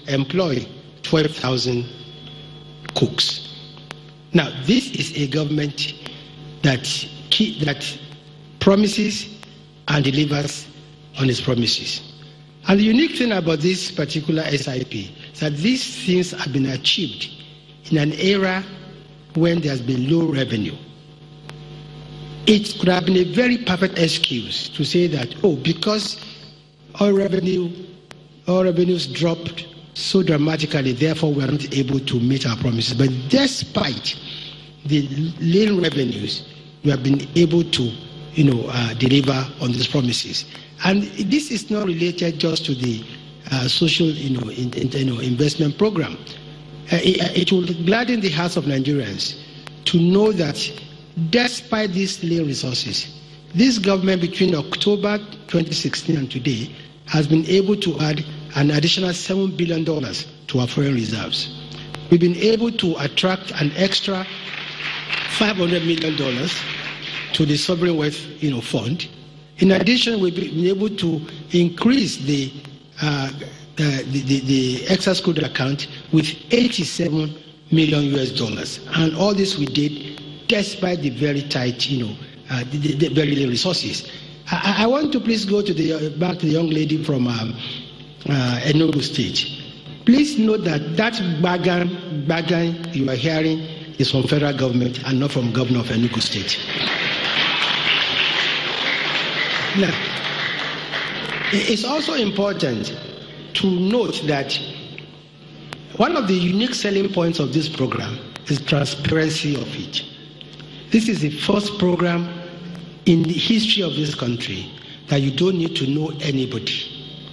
employ 12,000 cooks. Now, this is a government that promises and delivers on its promises. And the unique thing about this particular SIP is that these things have been achieved in an era when there has been low revenue. It could have been a very perfect excuse to say that, because all revenues dropped so dramatically, therefore we are not able to meet our promises. But despite the lean revenues, we have been able to deliver on these promises. And this is not related just to the social investment program. It will gladden the hearts of Nigerians to know that despite these lean resources, this government between October 2016 and today has been able to add an additional $7 billion to our foreign reserves. We've been able to attract an extra $500 million to the sovereign wealth fund. In addition, we've been able to increase the excess crude account with $87 million and all this we did despite the very tight, the very little resources. I want to please go to back to the young lady from Enugu State. Please note that bargain you are hearing is from federal government and not from governor of Enugu State. Now, it's also important to note that one of the unique selling points of this program is transparency of it. This is the first program in the history of this country that you don't need to know anybody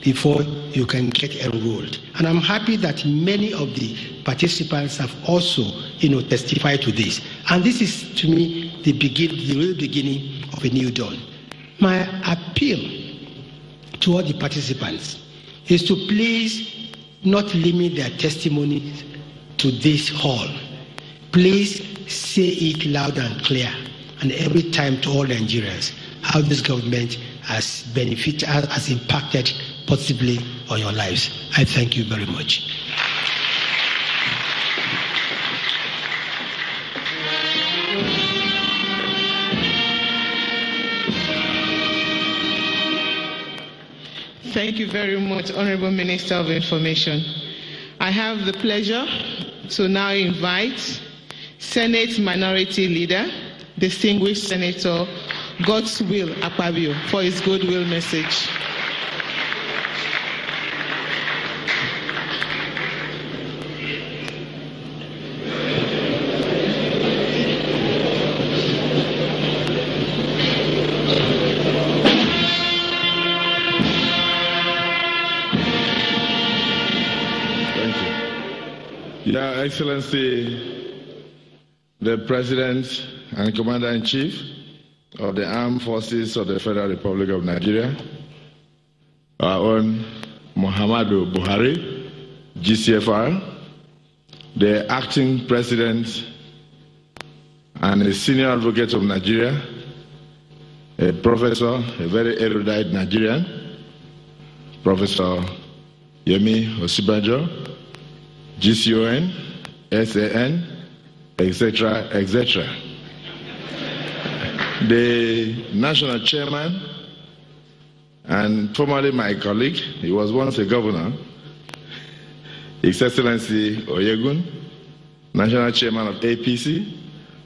before you can get enrolled. And I'm happy that many of the participants have also, testified to this. And this is, to me, the real beginning of a new dawn. My appeal to all the participants is to please not limit their testimony to this hall. Please say it loud and clear, and every time to all Nigerians, how this government has impacted positively on your lives. I thank you very much. Thank you very much, Honorable Minister of Information. I have the pleasure to now invite Senate Minority Leader, Distinguished Senator Godswill Akpabio, for his goodwill message. Your Excellency, the President and Commander-in-Chief of the Armed Forces of the Federal Republic of Nigeria, our own Muhammadu Buhari, GCFR, the Acting President and a Senior Advocate of Nigeria, a professor, a very erudite Nigerian, Professor Yemi Osibanjo, GCON, SAN, etc., etc. The National Chairman, and formerly my colleague, he was once a governor, His Excellency Oyegun, National Chairman of APC,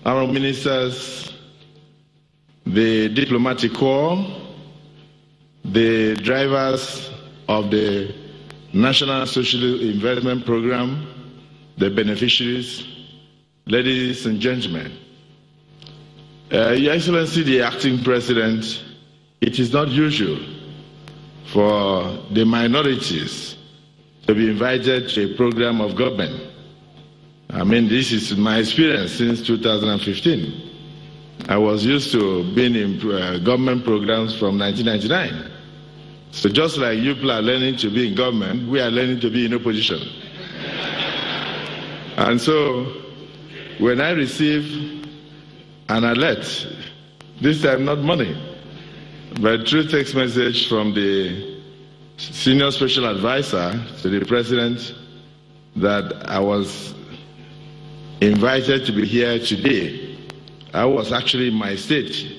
Honorable Ministers, the Diplomatic Corps, the drivers of the National Social Investment Program, the beneficiaries, ladies and gentlemen. Your Excellency, the Acting President, it is not usual for the minorities to be invited to a program of government. I mean, this is my experience since 2015. I was used to being in government programs from 1999. So just like you people are learning to be in government, we are learning to be in opposition. And so when I receive an alert, this time not money, but through text message from the Senior Special Advisor to the President that I was invited to be here today. I was actually in my state,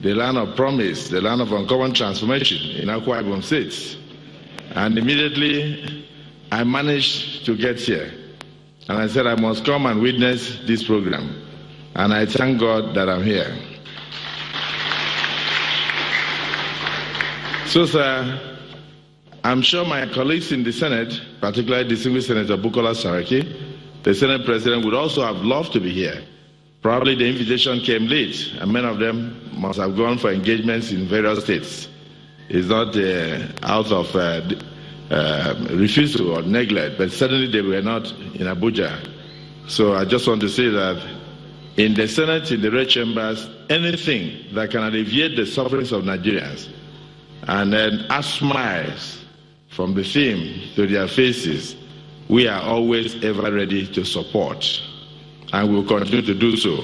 the land of promise, the land of uncommon transformation in Akwa Ibom State. And immediately I managed to get here. And I said I must come and witness this program. And I thank God that I'm here. So, sir, I'm sure my colleagues in the Senate, particularly distinguished Senator Bukola Saraki, the Senate President, would also have loved to be here. Probably the invitation came late, and many of them must have gone for engagements in various states. It's not out of refusal or neglect, but certainly they were not in Abuja. So I just want to say that in the Senate, in the red chambers, anything that can alleviate the sufferings of Nigerians and then add smiles from the theme to their faces, we are always ever ready to support. And we will continue to do so,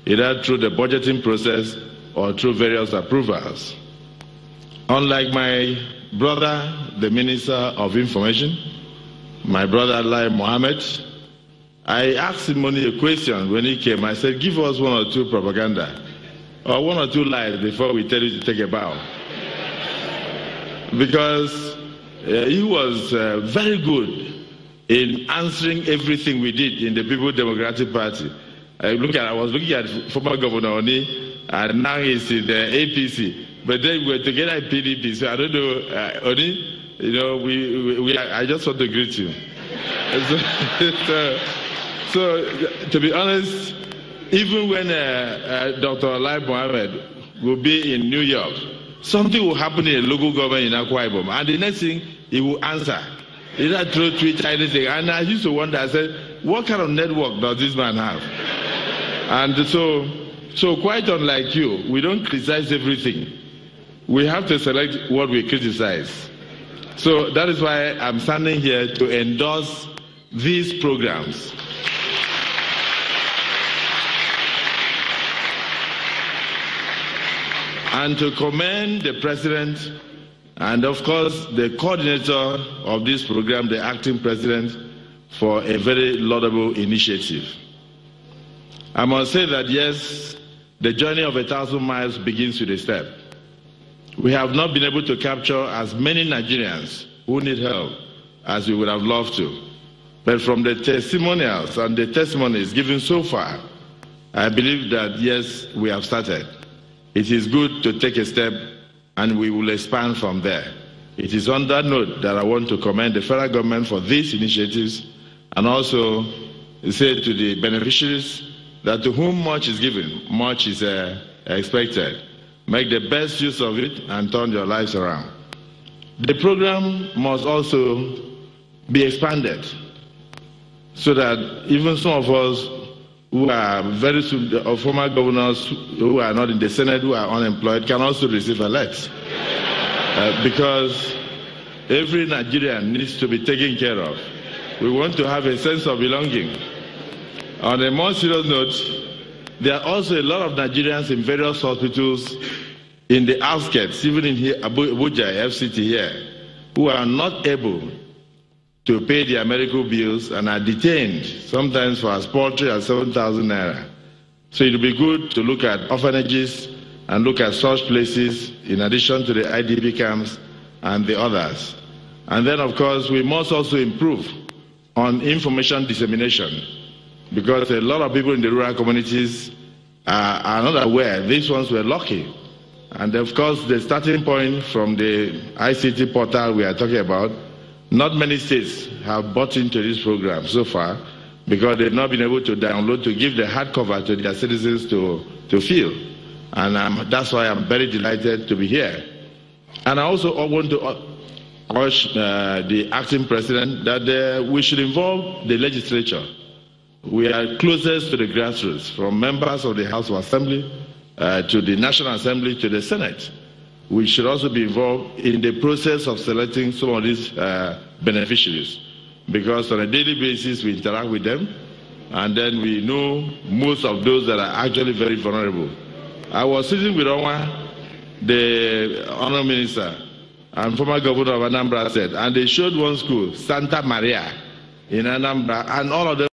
either through the budgeting process or through various approvals. Unlike my brother, the Minister of Information, my brother Lai Mohammed, I asked him only a question when he came. I said, give us one or two propaganda or one or two lies before we tell you to take a bow. Because he was very good in answering everything we did in the People's Democratic Party. I was looking at former Governor Oni, and now he's in the APC. But then we were together in PDP, so I don't know, Oni, you know, I just want to greet you. So, to be honest, even when Dr. Lai Mohammed will be in New York, something will happen in a local government in Akwa Ibom, and the next thing, he will answer. He didn't throw Twitter, anything. And I used to wonder, I said, what kind of network does this man have? And so quite unlike you, we don't criticize everything. We have to select what we criticize. So that is why I'm standing here to endorse these programs. And to commend the President and, of course, the coordinator of this program, the acting president, for a very laudable initiative. I must say that, yes, the journey of 1,000 miles begins with a step. We have not been able to capture as many Nigerians who need help as we would have loved to. But from the testimonials and the testimonies given so far, I believe that, yes, we have started. It is good to take a step, and we will expand from there. It is on that note that I want to commend the federal government for these initiatives, and also say to the beneficiaries that to whom much is given, much is expected. Make the best use of it and turn your lives around. The program must also be expanded so that even some of us who are very soon, former governors who are not in the Senate, who are unemployed, can also receive alerts. Because every Nigerian needs to be taken care of. We want to have a sense of belonging. On a more serious note, there are also a lot of Nigerians in various hospitals in the outskirts, even in here, Abuja, FCT here, who are not able to pay their medical bills and are detained, sometimes for as paltry as 7,000 naira. So it will be good to look at orphanages and look at such places in addition to the IDP camps and the others. And then, of course, we must also improve on information dissemination, because a lot of people in the rural communities are not aware. These ones were lucky. And of course, the starting point from the ICT portal we are talking about, not many states have bought into this program so far, because they've not been able to download to give the hardcover to their citizens to feel. And that's why I'm very delighted to be here. And I also want to urge the acting president that we should involve the legislature. We are closest to the grassroots, from members of the House of Assembly to the National Assembly to the Senate. We should also be involved in the process of selecting some of these beneficiaries, because on a daily basis we interact with them, and then we know most of those that are actually very vulnerable. I was sitting with Onwa, the Honour Minister, and former Governor of Anambra said, and they showed one school, Santa Maria. in Anambra, and all of them